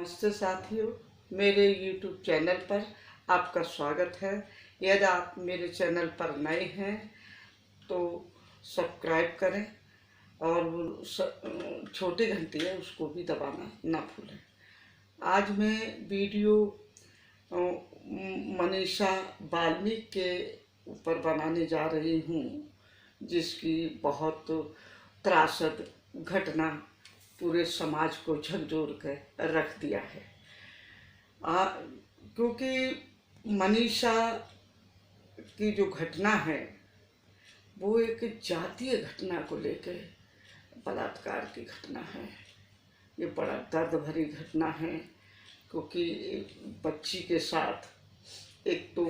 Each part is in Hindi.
नमस्ते साथियों, मेरे YouTube चैनल पर आपका स्वागत है। यदि आप मेरे चैनल पर नए हैं तो सब्सक्राइब करें और वो छोटी घंटी है उसको भी दबाना ना भूलें। आज मैं वीडियो मनीषा वाल्मीकि के ऊपर बनाने जा रही हूँ, जिसकी बहुत त्रासद घटना पूरे समाज को झकझोर कर रख दिया है। क्योंकि मनीषा की जो घटना है वो एक जातीय घटना को लेकर बलात्कार की घटना है। ये बड़ा दर्द भरी घटना है, क्योंकि एक बच्ची के साथ एक तो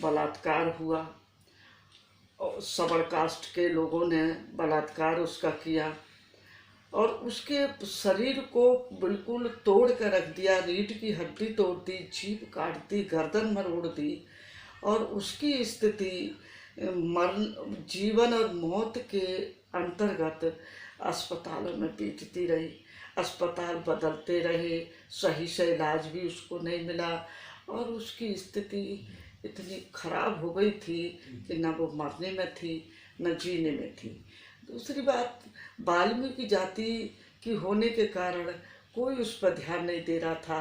बलात्कार हुआ और सबर कास्ट के लोगों ने बलात्कार उसका किया और उसके शरीर को बिल्कुल तोड़ कर रख दिया, रीढ़ की हड्डी तोड़ दी, जीभ काट दी, गर्दन मरोड़ दी और उसकी स्थिति मरण जीवन और मौत के अंतर्गत अस्पतालों में बीतती रही। अस्पताल बदलते रहे, सही से इलाज भी उसको नहीं मिला और उसकी स्थिति इतनी खराब हो गई थी कि न वो मरने में थी न जीने में थी। दूसरी बात, वाल्मीकि जाति की होने के कारण कोई उस पर ध्यान नहीं दे रहा था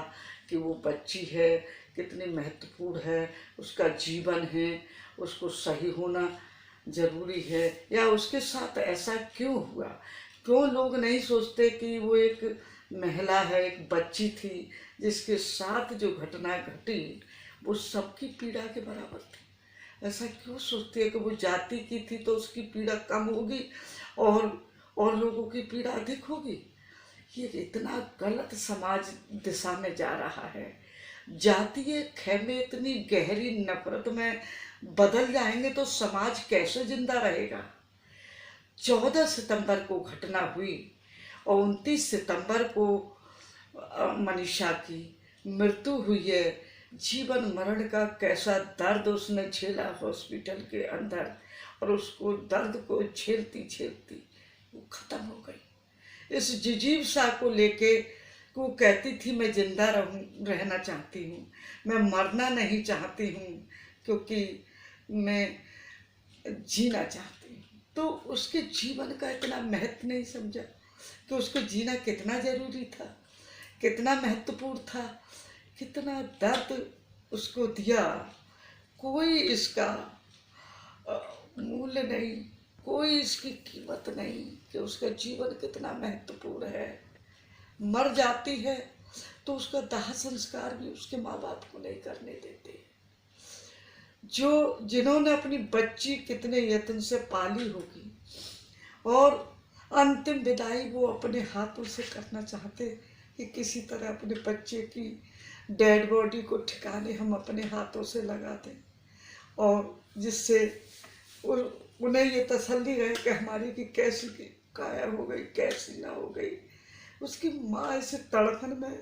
कि वो बच्ची है, कितनी महत्वपूर्ण है, उसका जीवन है, उसको सही होना ज़रूरी है, या उसके साथ ऐसा क्यों हुआ। क्यों लोग नहीं सोचते कि वो एक महिला है, एक बच्ची थी जिसके साथ जो घटना घटी वो सबकी पीड़ा के बराबर थी। ऐसा क्यों सोचती है कि वो जाति की थी तो उसकी पीड़ा कम होगी और लोगों की पीड़ा अधिक होगी। ये इतना गलत समाज दिशा में जा रहा है। जातीय खेमे इतनी गहरी नफरत में बदल जाएंगे तो समाज कैसे जिंदा रहेगा। 14 सितंबर को घटना हुई और 29 सितंबर को मनीषा की मृत्यु हुई है। जीवन मरण का कैसा दर्द उसने झेला हॉस्पिटल के अंदर और उसको दर्द को झेलती झेलती वो खत्म हो गई। इस जिजीविसा को लेके वो कहती थी मैं जिंदा रहना चाहती हूँ, मैं मरना नहीं चाहती हूँ, क्योंकि मैं जीना चाहती हूँ। तो उसके जीवन का इतना महत्व नहीं समझा कि उसको जीना कितना जरूरी था, कितना महत्वपूर्ण था, कितना दर्द उसको दिया। कोई इसका मूल्य नहीं, कोई इसकी कीमत नहीं कि उसका जीवन कितना महत्वपूर्ण है। मर जाती है तो उसका दाह संस्कार भी उसके माँ बाप को नहीं करने देते। जिन्होंने अपनी बच्ची कितने यत्न से पाली होगी और अंतिम विदाई वो अपने हाथों से करना चाहते कि किसी तरह अपने बच्चे की डेड बॉडी को ठिकाने हम अपने हाथों से लगा दें और जिससे उन्हें ये तसल्ली रहे कि हमारी की कैसी की काया हो गई, कैसी ना हो गई। उसकी माँ इस तड़पन में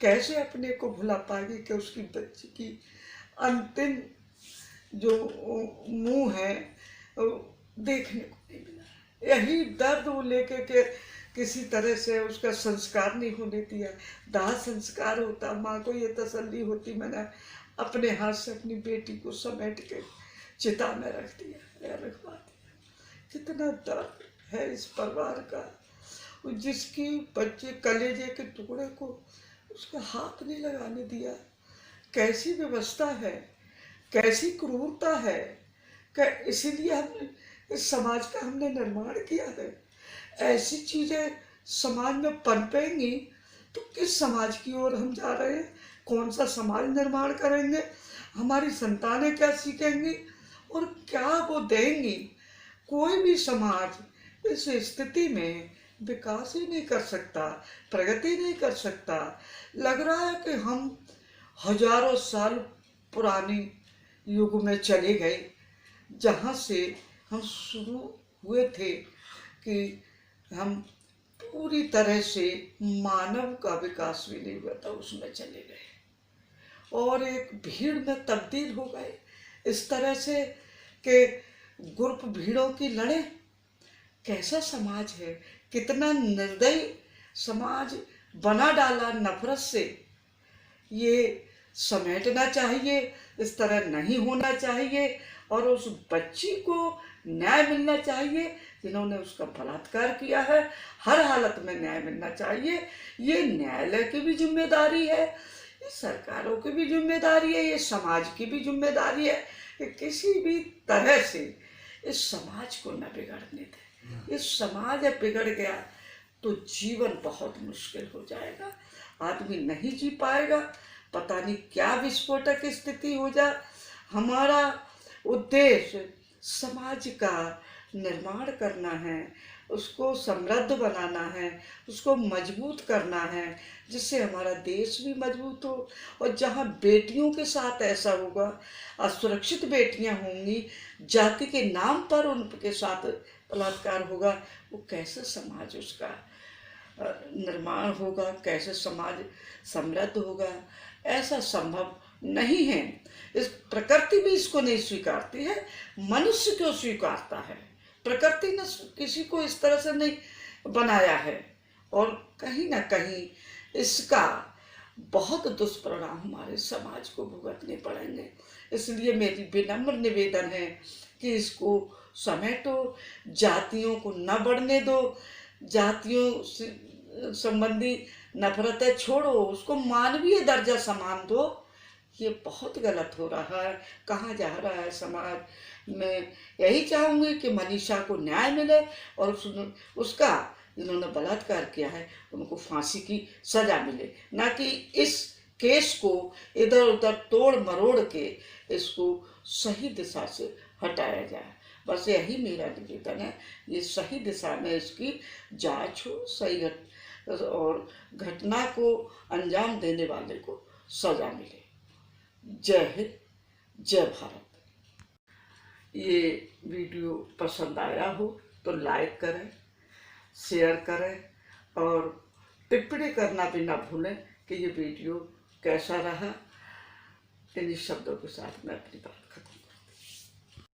कैसे अपने को भुला पाएगी कि उसकी बच्ची की अंतिम जो मुंह है देखने को नहीं मिला। यही दर्द वो लेके के किसी तरह से उसका संस्कार नहीं होने दिया। दाह संस्कार होता, माँ को ये तसल्ली होती मैंने अपने हाथ से अपनी बेटी को समेट के चिता में रख दिया, रखवा दिया। कितना दर्द है इस परिवार का, जिसकी बच्चे कलेजे के टुकड़े को उसका हाथ नहीं लगाने दिया। कैसी व्यवस्था है, कैसी क्रूरता है। इसीलिए हमने इस समाज का हमने निर्माण किया है। ऐसी चीजें समाज में पनपेंगी तो किस समाज की ओर हम जा रहे हैं, कौन सा समाज निर्माण करेंगे, हमारी संतानें क्या सीखेंगी और क्या वो देंगी। कोई भी समाज इस स्थिति में विकास ही नहीं कर सकता, प्रगति नहीं कर सकता। लग रहा है कि हम हजारों साल पुरानी युग में चले गए, जहाँ से हम शुरू हुए थे कि हम पूरी तरह से मानव का विकास भी नहीं हुआ था, उसमें चले गए और एक भीड़ में तब्दील हो गए इस तरह से कि ग्रुप भीड़ों की लड़े। कैसा समाज है, कितना निर्दयी समाज बना डाला नफरत से ये समेटना चाहिए, इस तरह नहीं होना चाहिए। और उस बच्ची को न्याय मिलना चाहिए जिन्होंने उसका बलात्कार किया है, हर हालत में न्याय मिलना चाहिए। ये न्यायालय की भी जिम्मेदारी है, ये सरकारों की भी जिम्मेदारी है, ये समाज की भी जिम्मेदारी है कि किसी भी तरह से इस समाज को न बिगड़ने दें। इस समाज बिगड़ गया तो जीवन बहुत मुश्किल हो जाएगा, आदमी नहीं जी पाएगा, पता नहीं क्या विस्फोटक स्थिति हो जाए। हमारा उद्देश्य समाज का निर्माण करना है, उसको समृद्ध बनाना है, उसको मजबूत करना है, जिससे हमारा देश भी मजबूत हो। और जहाँ बेटियों के साथ ऐसा होगा, असुरक्षित बेटियां होंगी, जाति के नाम पर उनके साथ बलात्कार होगा, वो कैसे समाज उसका निर्माण होगा, कैसे समाज समृद्ध होगा? ऐसा संभव नहीं है। इस प्रकृति भी इसको नहीं स्वीकारती है, मनुष्य क्यों स्वीकारता है? प्रकृति ने किसी को इस तरह से नहीं बनाया है, और कहीं ना कहीं इसका बहुत दुष्परिणाम हमारे समाज को भुगतने पड़ेंगे। इसलिए मेरी विनम्र निवेदन है कि इसको समेटो, जातियों को न बढ़ने दो, जातियों संबंधी नफरतें छोड़ो, उसको मानवीय दर्जा समान दो। ये बहुत गलत हो रहा है, कहाँ जा रहा है समाज। मैं यही चाहूँगी कि मनीषा को न्याय मिले और उसका जिन्होंने बलात्कार किया है उनको फांसी की सजा मिले, ना कि इस केस को इधर उधर तोड़ मरोड़ के इसको सही दिशा से हटाया जाए। बस यही मेरा निवेदन है, ये सही दिशा में इसकी जांच हो, सही और घटना को अंजाम देने वाले को सजा मिले। जय हिंद, जय भारत। ये वीडियो पसंद आया हो तो लाइक करें, शेयर करें और टिप्पणी करना भी ना भूलें कि ये वीडियो कैसा रहा। इन्हीं शब्दों के साथ मैं अपनी बात खत्म